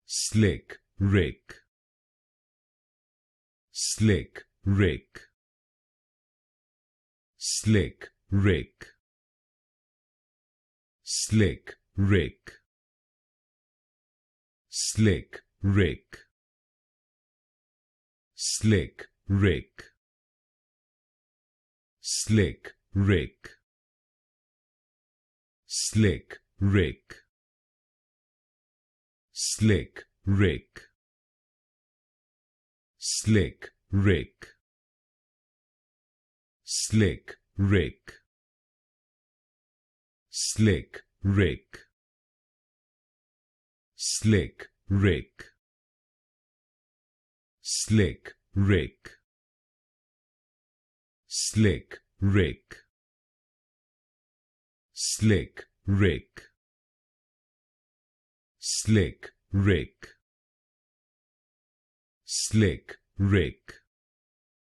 slick Rick, slick Rick, slick Rick, slick Rick, slick Rick, slick Rick, slick Rick, slick Rick, slick Rick, slick Rick, slick Rick, slick Rick, slick Rick, slick Rick, slick Rick, slick Rick, slick Rick, slick Rick,